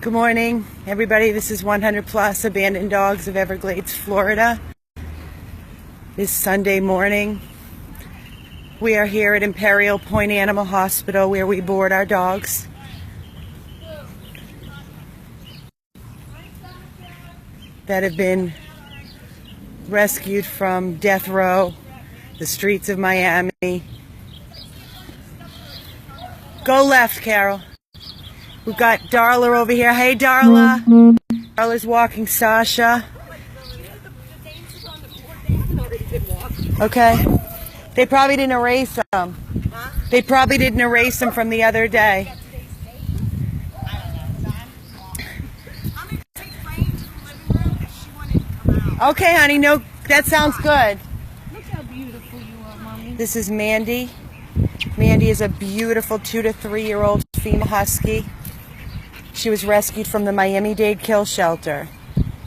Good morning, everybody. This is 100 Plus Abandoned Dogs of Everglades, Florida. It's Sunday morning. We are here at Imperial Point Animal Hospital where we board our dogs. That have been rescued from death row, the streets of Miami. Go left, Carol. We've got Darla over here. Hey, Darla. Darla's walking Sasha. Okay. They probably didn't erase them. They probably didn't erase them from the other day. Okay, honey. No, that sounds good. Look how beautiful you are, Mommy. This is Mandy. Mandy is a beautiful 2 to 3 year old female husky. She was rescued from the Miami-Dade kill shelter.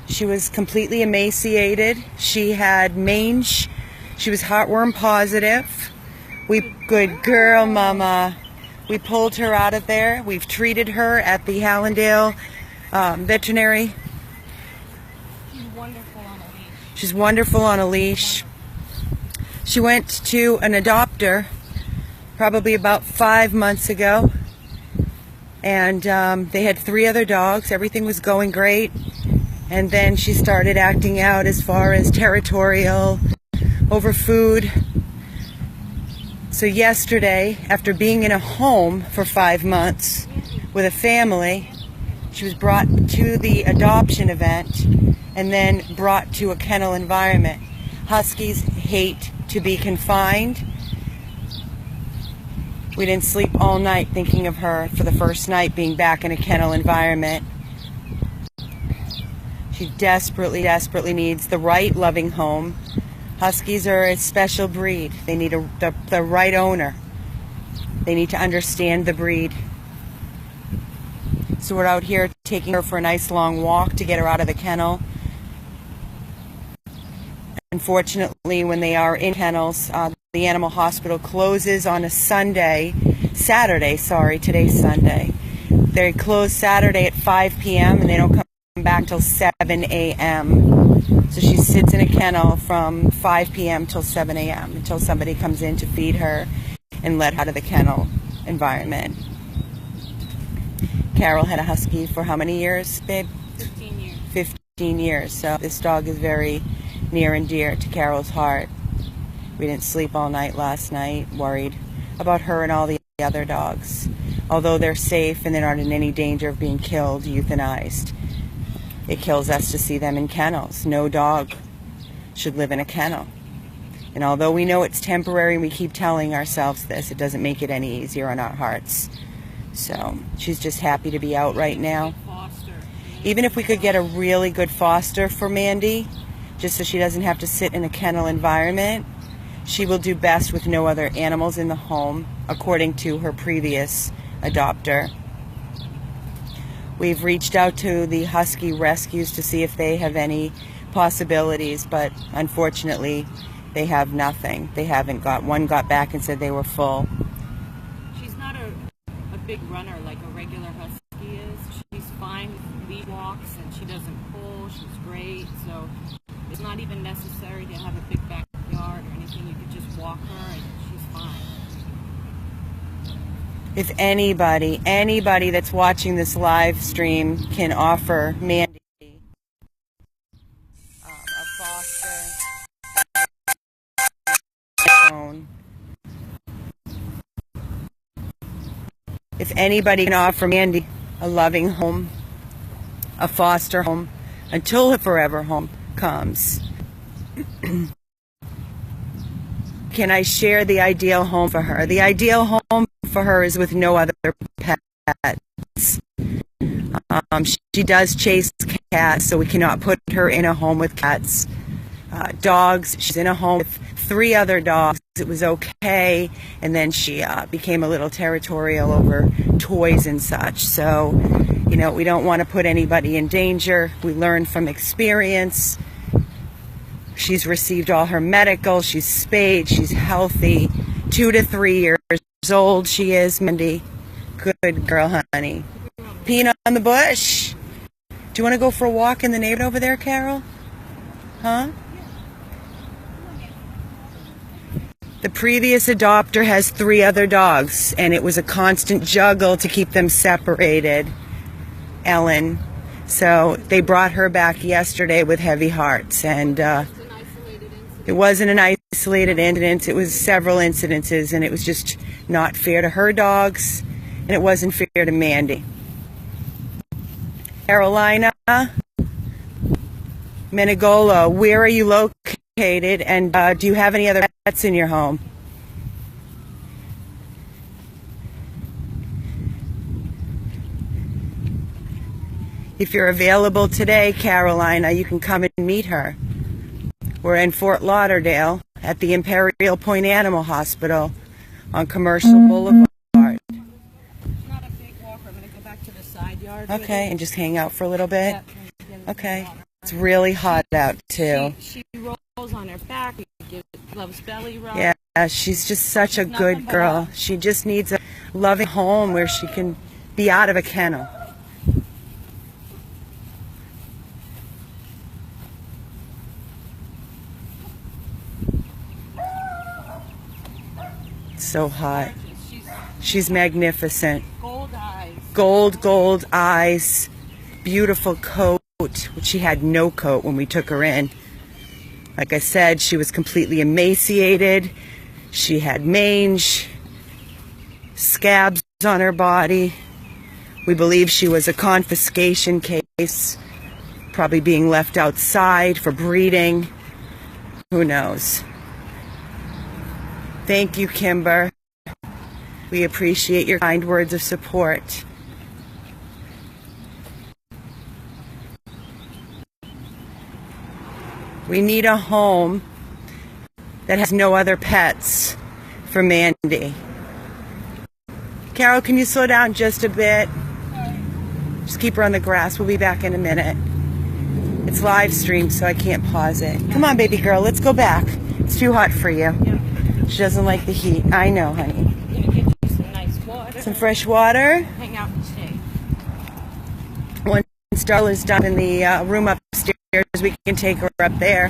She was completely emaciated. She had mange. She was heartworm positive. Good girl, Mama. We pulled her out of there. We've treated her at the Hallandale Veterinary. She's wonderful on a leash. She's wonderful on a leash. She went to an adopter probably about 5 months ago. And they had 3 other dogs. Everything was going great. And then she started acting out as far as territorial, over food. So yesterday, after being in a home for 5 months with a family, she was brought to the adoption event and then brought to a kennel environment. Huskies hate to be confined. We didn't sleep all night thinking of her for the first night being back in a kennel environment. She desperately, desperately needs the right loving home. Huskies are a special breed. They need the right owner. They need to understand the breed. So we're out here taking her for a nice long walk to get her out of the kennel. Unfortunately, when they are in kennels, the animal hospital closes on a Saturday, today's Sunday. They close Saturday at 5 p.m. and they don't come back till 7 a.m. So she sits in a kennel from 5 p.m. till 7 a.m. until somebody comes in to feed her and let her out of the kennel environment. Carol had a husky for how many years, babe? 15 years. 15 years. So this dog is very near and dear to Carol's heart. We didn't sleep all night last night, worried about her and all the other dogs. Although they're safe and they're not in any danger of being killed, euthanized. It kills us to see them in kennels. No dog should live in a kennel. And although we know it's temporary and we keep telling ourselves this, it doesn't make it any easier on our hearts. So she's just happy to be out right now. Even if we could get a really good foster for Mandy, just so she doesn't have to sit in a kennel environment, she will do best with no other animals in the home, according to her previous adopter. We've reached out to the Husky Rescues to see if they have any possibilities, but unfortunately, they have nothing. They haven't got, one got back and said they were full. She's not a big runner like a regular husky is. She's fine with lead walks and she doesn't pull. She's great, so it's not even necessary to have a big backyard or anything. You could just walk her and she's fine. If anybody that's watching this live stream can offer Mandy a foster home. If anybody can offer Mandy a loving home, a foster home, until her forever home comes, can I share the ideal home for her? The ideal home for her is with no other pets. She does chase cats, so we cannot put her in a home with cats. Dogs, she's in a home with 3 other dogs. It was okay, and then she became a little territorial over toys and such. So, you know, we don't want to put anybody in danger. We learn from experience. She's received all her medical. She's spayed. She's healthy. 2 to 3 years old she is, Mandy. Good girl, honey. Peeing on the bush. Do you want to go for a walk in the neighborhood over there, Carol? Huh? The previous adopter has 3 other dogs, and it was a constant juggle to keep them separated, Ellen. So they brought her back yesterday with heavy hearts, and it wasn't an isolated incident. It was several incidences, and it was just not fair to her dogs, and it wasn't fair to Mandy. Carolina, Menegolo, where are you located, and do you have any other pets in your home? If you're available today, Carolina, you can come and meet her. We're in Fort Lauderdale at the Imperial Point Animal Hospital on Commercial Boulevard. Not a big walker. I'm going to go back to the side yard. Okay, and just hang out for a little bit? Yep. Okay. It's really hot out, too. She rolls on her back. Loves belly rub. Yeah, she's just such a good girl. She just needs a loving home where she can be out of a kennel. So hot. She's magnificent. Gold eyes. Gold eyes. Beautiful coat, which she had no coat when we took her in. Like I said, she was completely emaciated. She had mange, scabs on her body. We believe she was a confiscation case, probably being left outside for breeding. Who knows? Thank you, Kimber. We appreciate your kind words of support. We need a home that has no other pets for Mandy. Carol, can you slow down just a bit? Just keep her on the grass. We'll be back in a minute. It's live streamed, so I can't pause it. Come on, baby girl, let's go back. It's too hot for you. She doesn't like the heat. I know, honey. I'm going to get you some nice water. Some fresh water. Hang out and stay. Once Starla's done in the room upstairs, we can take her up there.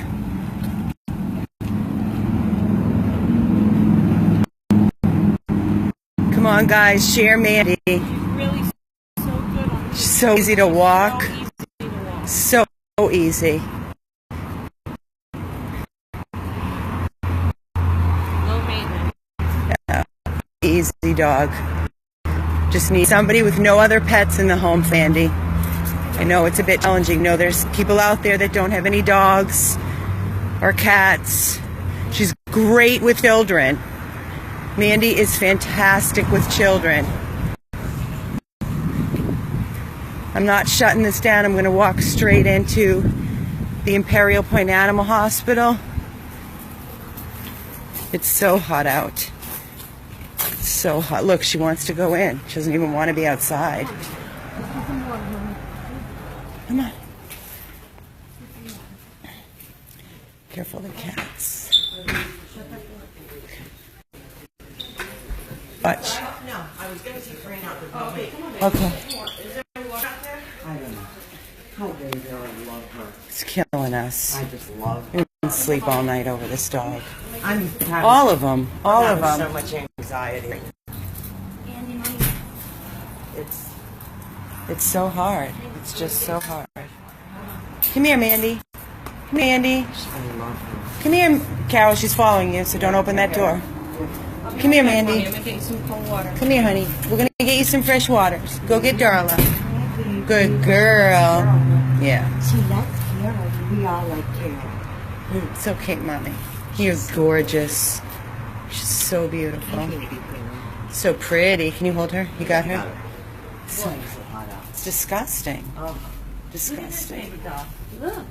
Come on, guys, share Mandy. She's really so good on She's so easy to walk. So easy. Low maintenance. Yeah. Easy dog. Just need somebody with no other pets in the home, Mandy. I know it's a bit challenging. No, there's people out there that don't have any dogs or cats. She's great with children. Mandy is fantastic with children. I'm not shutting this down. I'm going to walk straight into the Imperial Point Animal Hospital. It's so hot out. It's so hot. Look, she wants to go in. She doesn't even want to be outside. Come on. Careful of the cats. Watch. No, I was going to take Rain out, but no, wait. Okay. Is there any water out there? I don't know. How baby girl, I love her. It's killing us. I just love her. We can sleep all night over this dog. I'm having, All of them. All of having them. so much anxiety. It's so hard. It's just so hard. Come here, Mandy. Come here, Mandy. I love her. Come here, Carol. She's following you, so don't open that door. Come here, Mandy. I'm going to get you some cold water. Come here, honey. We're going to get you some fresh waters. Go get Darla. Good girl. Yeah. She likes Carol. We all like Carol. It's okay, Mommy. You're gorgeous. She's so beautiful. So pretty. Can you hold her? You got her? So, it's disgusting. Disgusting. Look.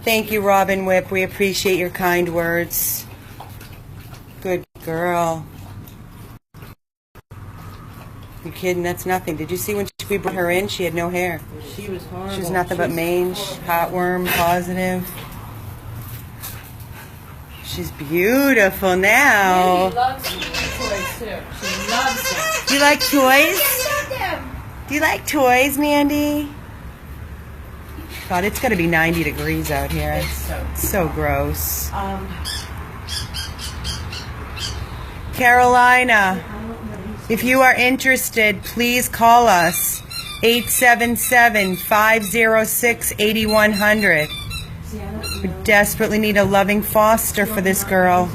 Thank you, Robin Whip. We appreciate your kind words. Good girl. You kidding? That's nothing. Did you see when we brought her in? She had no hair. She was horrible. She was nothing but mange, heartworm, positive. She's beautiful now. She loves toys too. She loves them. You like toys? Do you like toys, Mandy? God, it's going to be 90 degrees out here. It's so gross. Carolina, if you are interested, please call us. 877-506-8100. We desperately need a loving foster for this girl.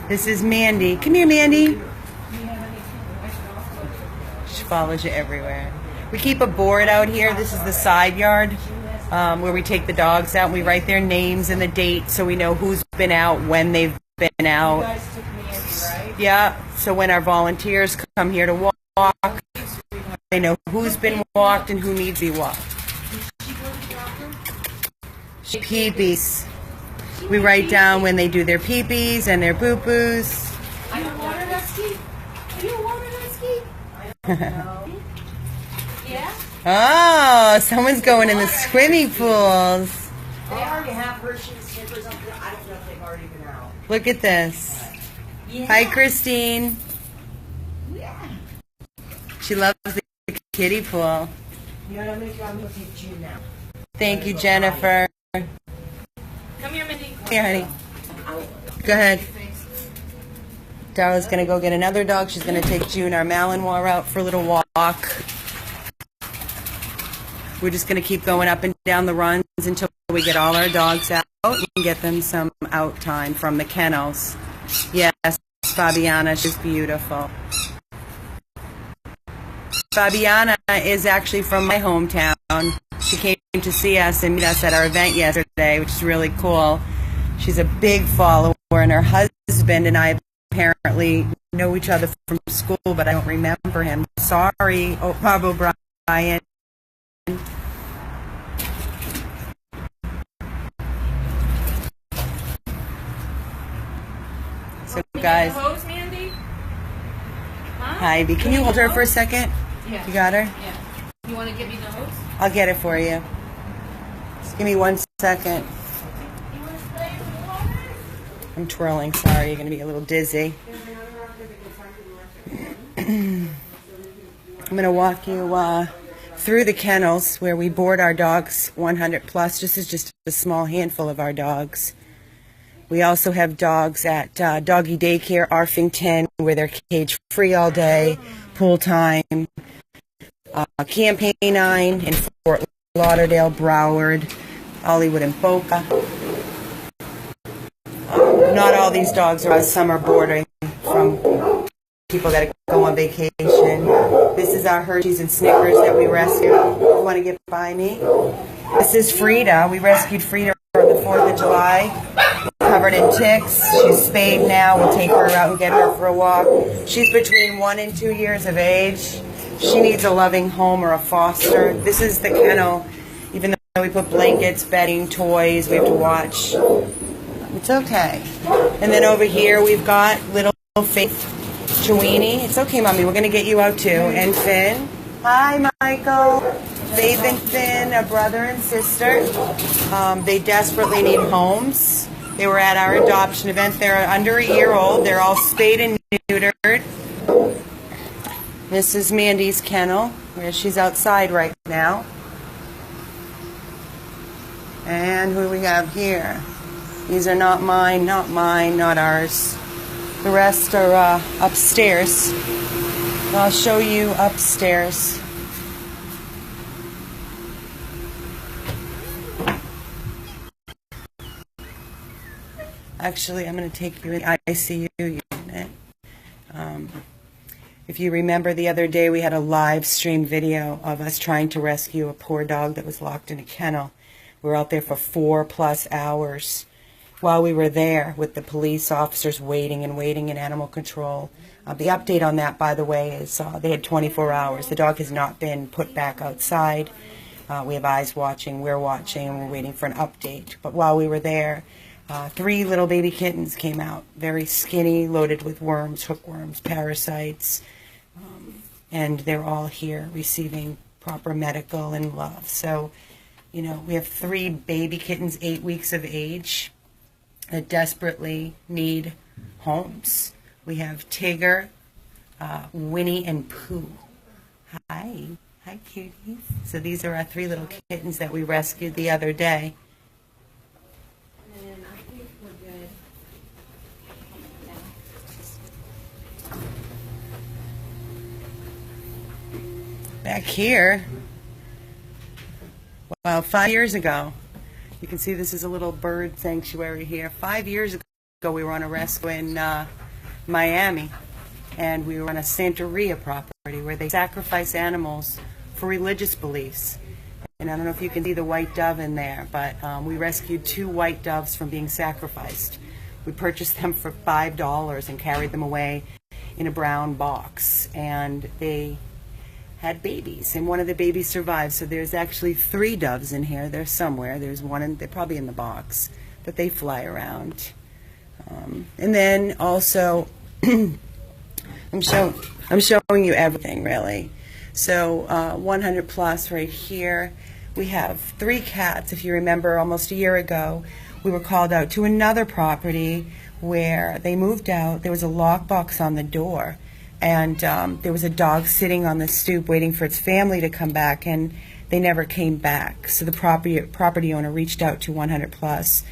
This is Mandy. Come here, Mandy. She follows you everywhere. We keep a board out here. This is the side yard where we take the dogs out. And we write their names and the date so we know who's been out, when they've been out. Yeah, so when our volunteers come here to walk, they know who's been walked and who needs to be walked. Peepees. We write down when they do their peepees and their boo-boos. Are you a water husky? Are you a water husky? Yeah? Oh, someone's going in the swimming pools. They already have Hershey Snickers up there. I don't know if they've already been out. Look at this. Yeah. Hi, Christine. Yeah. She loves the kiddie pool. You know what I'm going to do? I'm going to take you now. Thank you, Jennifer. Come here, Mindy. Here, honey. Go ahead. Darla's going to go get another dog. She's going to take June, our Malinois, out for a little walk. We're just going to keep going up and down the runs until we get all our dogs out and get them some out time from the kennels. Yes, Fabiana, she's beautiful. Fabiana is actually from my hometown. She came to see us and meet us at our event yesterday, which is really cool. She's a big follower, and her husband and I apparently know each other from school, but I don't remember him. Sorry, Bob O'Brien. So, guys. Hose, Mandy? Huh? Ivy, can you hold her for a second? Yeah. You got her? Yeah. You want to give me the hose? I'll get it for you. Just give me 1 second. You want to spray the water? I'm twirling. Sorry, you're going to be a little dizzy. I'm going to walk you through the kennels where we board our dogs 100 plus. This is just a small handful of our dogs. We also have dogs at Doggy Daycare, Arfington, where they're cage free all day, pool time. Camp Canine in Fort Lauderdale, Broward, Hollywood, and Boca. Not all these dogs are summer boarding from people that go on vacation. This is our Hershey's and Snickers that we rescued. You want to get by me? This is Frida. We rescued Frida on the 4th of July. Covered in ticks. She's spayed now. We'll take her out and get her for a walk. She's between 1 and 2 years of age. She needs a loving home or a foster. This is the kennel. Even though we put blankets, bedding, toys, we have to watch. It's okay. And then over here we've got little Faith Chewini. It's okay, Mommy. We're going to get you out too. And Finn. Hi, Michael. Faith and Finn, a brother and sister. They desperately need homes. They were at our adoption event. They're under a year old. They're all spayed and neutered. This is Mandy's kennel, where she's outside right now. And who do we have here? These are not mine, not ours. The rest are upstairs. I'll show you upstairs. Actually, I'm going to take you in the ICU unit. If you remember the other day, we had a live stream video of us trying to rescue a poor dog that was locked in a kennel. We were out there for 4+ hours. While we were there with the police officers waiting in animal control. The update on that, by the way, is they had 24 hours. The dog has not been put back outside. We have eyes watching, we're watching, and we're waiting for an update. But while we were there, 3 little baby kittens came out, very skinny, loaded with worms, hookworms, parasites, and they're all here receiving proper medical and love. So, you know, we have 3 baby kittens, 8 weeks of age, that desperately need homes. We have Tigger, Winnie, and Pooh. Hi. Hi, cuties. So these are our 3 little kittens that we rescued the other day. And I think we're good. Back here, well, 5 years ago, you can see this is a little bird sanctuary here. 5 years ago, we were on a rescue in Miami, and we were on a Santeria property where they sacrifice animals for religious beliefs. And I don't know if you can see the white dove in there, but we rescued 2 white doves from being sacrificed. We purchased them for $5 and carried them away in a brown box, and they had babies, and one of the babies survived. So there's actually 3 doves in here. They're somewhere. There's one, they're probably in the box, but they fly around. And then also, I'm showing you everything really. So 100 plus right here. We have 3 cats. If you remember, almost a year ago, we were called out to another property where they moved out. There was a lockbox on the door, and there was a dog sitting on the stoop waiting for its family to come back, and they never came back. So the property owner reached out to 100 plus.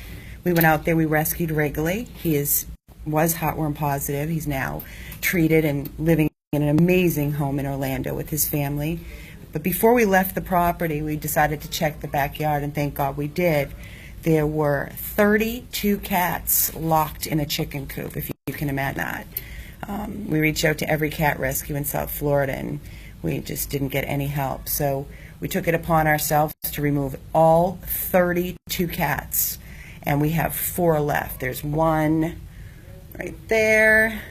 We went out there. We rescued Wrigley. He was heartworm positive. He's now treated and living in an amazing home in Orlando with his family. But before we left the property, we decided to check the backyard, and thank God we did. There were 32 cats locked in a chicken coop, if you can imagine that. We reached out to every cat rescue in South Florida, and we just didn't get any help. So we took it upon ourselves to remove all 32 cats, and we have 4 left. There's 1 right there.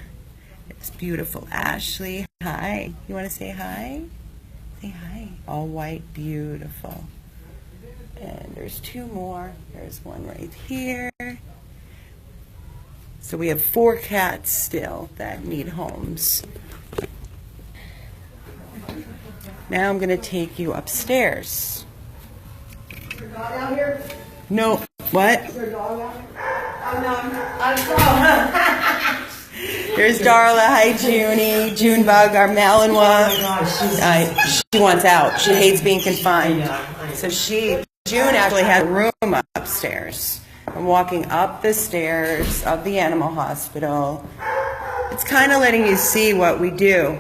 It's beautiful Ashley. Hi. You want to say hi? Say hi. All white, beautiful. And there's 2 more. There's 1 right here. So we have 4 cats still that need homes. Now I'm going to take you upstairs. Is there a dog out here? No. What? Is there a dog out here? Oh, no, I saw. There's Darla. Hi, Junie. Junebug, our Malinois. Oh my gosh, She wants out. She hates being confined. So June actually has a room upstairs. I'm walking up the stairs of the animal hospital. It's kind of letting you see what we do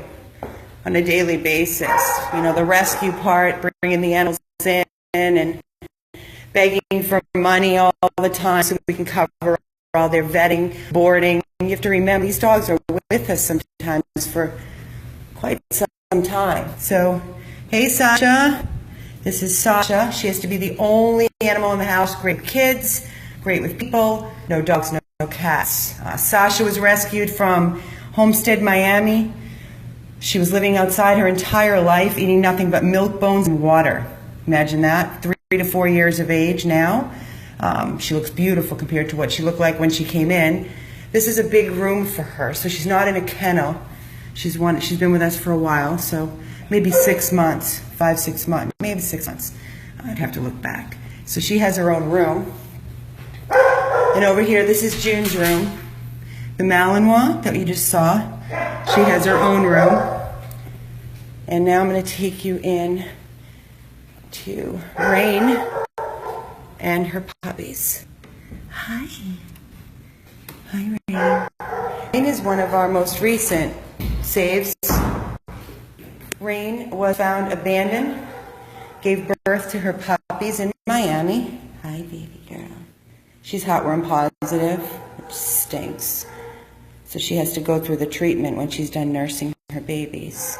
on a daily basis. You know, the rescue part, bringing the animals in and begging for money all the time so we can cover all their vetting, boarding. You have to remember, these dogs are with us sometimes for quite some time. So, hey, Sasha. This is Sasha. She has to be the only animal in the house. Great with kids, great with people. No dogs, no cats. Sasha was rescued from Homestead, Miami. She was living outside her entire life, eating nothing but milk, bones, and water. Imagine that. 3 to 4 years of age now. She looks beautiful compared to what she looked like when she came in. This is a big room for her, so she's not in a kennel. She's been with us for a while, so maybe 6 months, 5, 6 months, maybe 6 months. I'd have to look back. So she has her own room. And over here, this is June's room. The Malinois that you just saw, she has her own room. And now I'm going to take you in to Rain and her puppies. Hi. Hi, Rain. Rain is one of our most recent saves. Rain was found abandoned, gave birth to her puppies in Miami. Hi, baby girl. She's heartworm positive, which stinks. So she has to go through the treatment when she's done nursing her babies.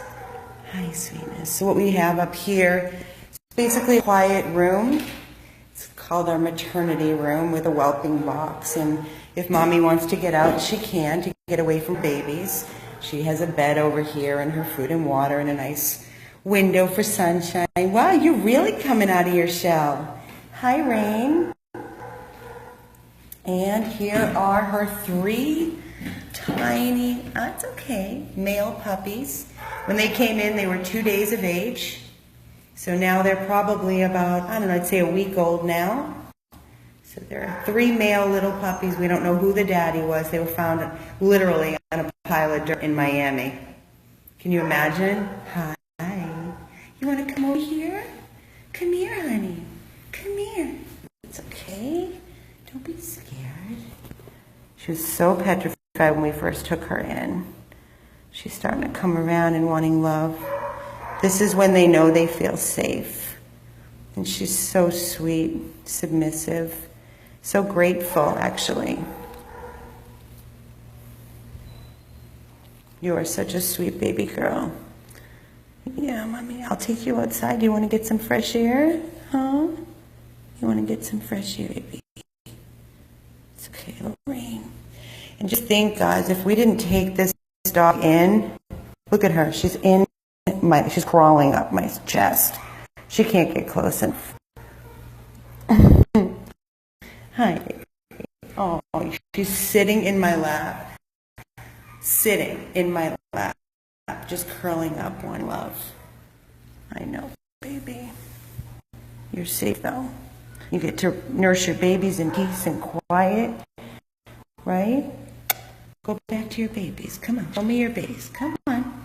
Hi, sweetness. So what we have up here is basically a quiet room. It's called our maternity room with a whelping box. And if mommy wants to get out, she can to get away from babies. She has a bed over here and her food and water and a nice window for sunshine. Wow, you're really coming out of your shell. Hi, Rain. And here are her 3 tiny, that's okay, male puppies. When they came in, they were 2 days of age. So now they're probably about, I don't know, I'd say a week old now. So So there are 3 male little puppies. We don't know who the daddy was. They were found literally on a pile of dirt in Miami. Can you imagine? Hi. You want to come over here? Come here, honey. Come here. It's okay. Don't be scared. She was so petrified when we first took her in. She's starting to come around and wanting love. This is when they know they feel safe. And she's so sweet, submissive, so grateful, actually. You are such a sweet baby girl. Yeah, Mommy, I'll take you outside. You want to get some fresh air? Huh? You want to get some fresh air, baby? It's okay, it'll rain. And just think, guys, if we didn't take this dog in, look at her. She's she's crawling up my chest. She can't get close enough. Hi. Oh, she's sitting in my lap. Sitting in my lap. Just curling up, one love. I know, baby. You're safe, though. You get to nurse your babies in peace and quiet, right? Go back to your babies. Come on, show me your babies. Come on.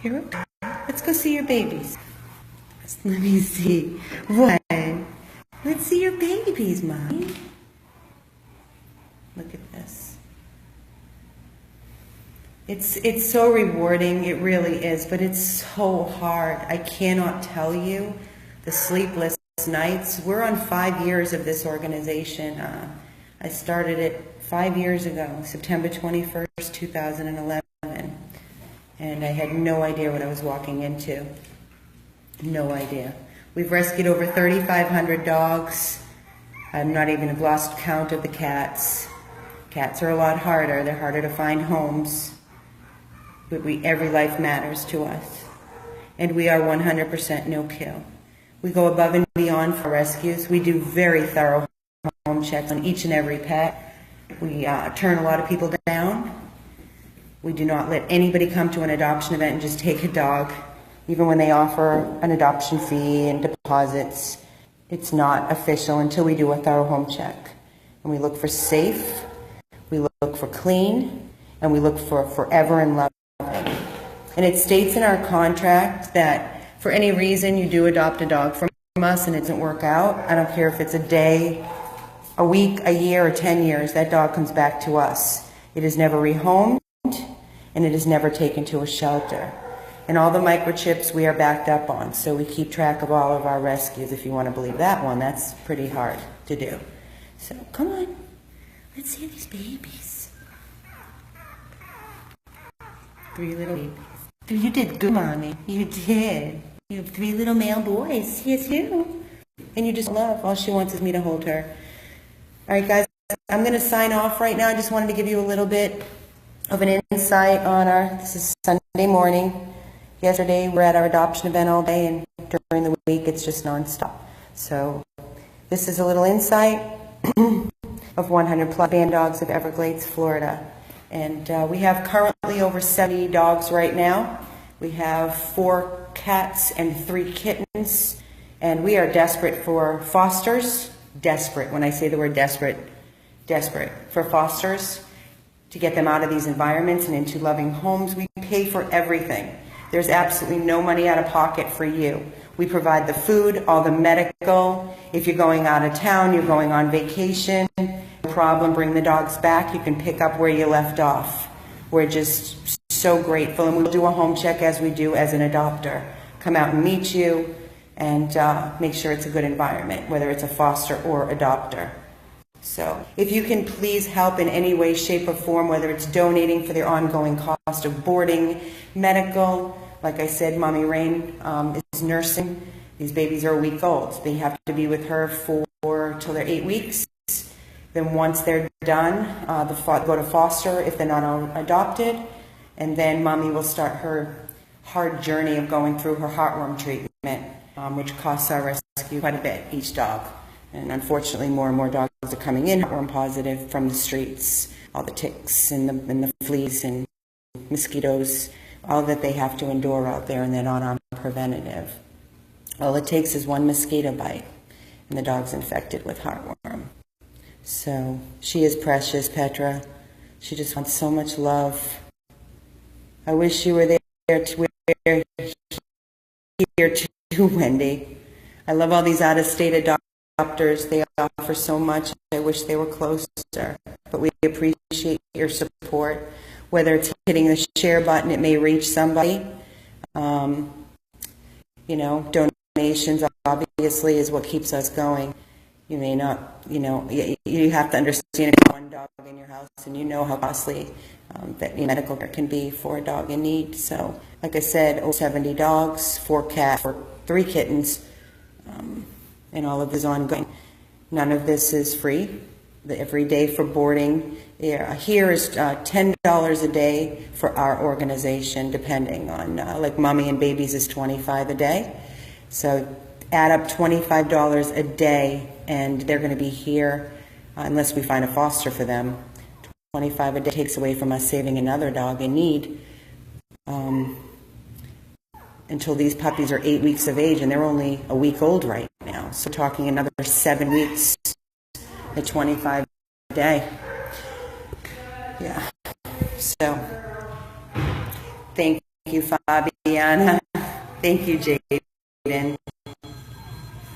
Here we go. Let's go see your babies. Let me see. What? Let's see your babies, Mommy. Look at this. It's so rewarding, it really is, but it's so hard. I cannot tell you the sleepless nights. We're on 5 years of this organization. I started it 5 years ago, September 21st, 2011, and I had no idea what I was walking into. No idea. We've rescued over 3,500 dogs. I'm not even lost count of the cats. Cats are a lot harder. They're harder to find homes. But every life matters to us. And we are 100% no-kill. We go above and beyond for rescues. We do very thorough home checks on each and every pet. We turn a lot of people down. We do not let anybody come to an adoption event and just take a dog. Even when they offer an adoption fee and deposits, it's not official until we do a thorough home check. And we look for safe, we look for clean, and we look for forever and loving. And it states in our contract that for any reason you do adopt a dog from us and it doesn't work out, I don't care if it's a day, a week, a year, or 10 years, that dog comes back to us. It is never rehomed, and it is never taken to a shelter. And all the microchips we are backed up on, so we keep track of all of our rescues. If you want to believe that one, that's pretty hard to do. So come on, let's see these babies. 3 little babies. You did good, Mommy. You did. You have 3 little male boys. Yes, you. And you just love. All she wants is me to hold her. All right, guys, I'm going to sign off right now. I just wanted to give you a little bit of an insight on this is Sunday morning. Yesterday, we're at our adoption event all day, and during the week, it's just nonstop. So this is a little insight of 100 plus band dogs of Everglades, Florida. And we have currently over 70 dogs right now. We have 4 cats and 3 kittens. And we are desperate for fosters. Desperate. When I say the word desperate, desperate for fosters to get them out of these environments and into loving homes. We pay for everything. There's absolutely no money out of pocket for you. We provide the food, all the medical. If you're going out of town, you're going on vacation, no problem, bring the dogs back. You can pick up where you left off. We're just so grateful, and we'll do a home check as we do as an adopter. Come out and meet you and make sure it's a good environment, whether it's a foster or adopter. So if you can please help in any way, shape, or form, whether it's donating for their ongoing cost of boarding, medical. Like I said, Mommy Rain is nursing. These babies are a week old. They have to be with her till they're 8 weeks. Then once they're done, go to foster if they're not adopted. And then Mommy will start her hard journey of going through her heartworm treatment, which costs our rescue quite a bit, each dog. And unfortunately, more and more dogs are coming in heartworm positive from the streets, all the ticks and the fleas and mosquitoes, all that they have to endure out there, and they're not on preventative. All it takes is one mosquito bite, and the dog's infected with heartworm. So she is precious, Petra. She just wants so much love. I wish you were there to here too, Wendy. I love all these out-of-state adopters. They offer so much. I wish they were closer. But we appreciate your support. Whether it's hitting the share button, it may reach somebody. You know, donations obviously is what keeps us going. You may not, you know, you have to understand if you have one dog in your house and you know how costly medical care can be for a dog in need. So, like I said, over 70 dogs, 4 cats, 3 kittens, and all of this ongoing. None of this is free. Every day for boarding. Here is $10 a day for our organization, depending on, like Mommy and Babies is $25 a day. So add up $25 a day, and they're going to be here unless we find a foster for them. $25 a day takes away from us saving another dog in need until these puppies are 8 weeks of age, and they're only a week old right now. So we're talking another 7 weeks at $25 a day. Yeah. So thank you, Fabiana. Thank you, Jaden.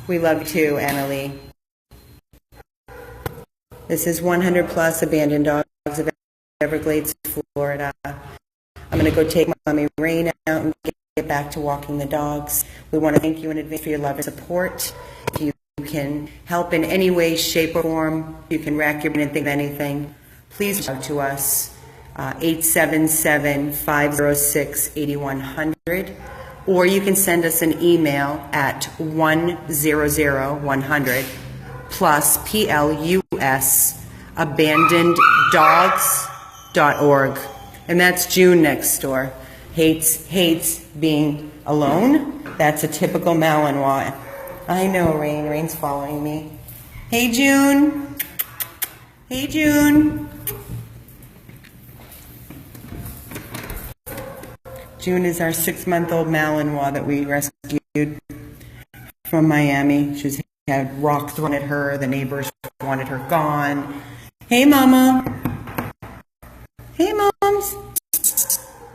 We love you too, Annalie. This is 100 plus abandoned dogs of Everglades, Florida. I'm going to go take Mommy Rain out and get back to walking the dogs. We want to thank you in advance for your love and support. If you can help in any way, shape, or form, you can rack your brain and think of anything, please reach out to us, 877-506-8100, or you can send us an email at 100 plus PLUS abandoneddogs.org. And that's June next door. Hates being alone. That's a typical Malinois. I know, Rain. Rain's following me. Hey, June. Hey, June. June is our 6-month-old Malinois that we rescued from Miami. She had rock thrown at her. The neighbors wanted her gone. Hey, Mama. Hey, Moms.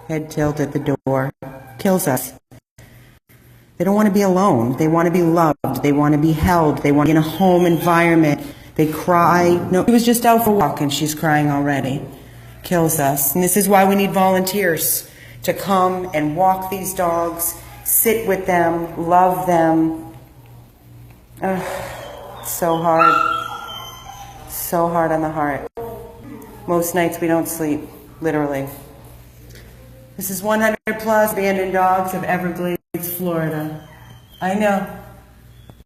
Head tilted at the door. Kills us. They don't want to be alone. They want to be loved. They want to be held. They want to be in a home environment. They cry. No, she was just out for a walk and she's crying already. Kills us. And this is why we need volunteers to come and walk these dogs, sit with them, love them. So hard. So hard on the heart. Most nights we don't sleep, literally. This is 100 plus abandoned dogs of Everglades, Florida. I know.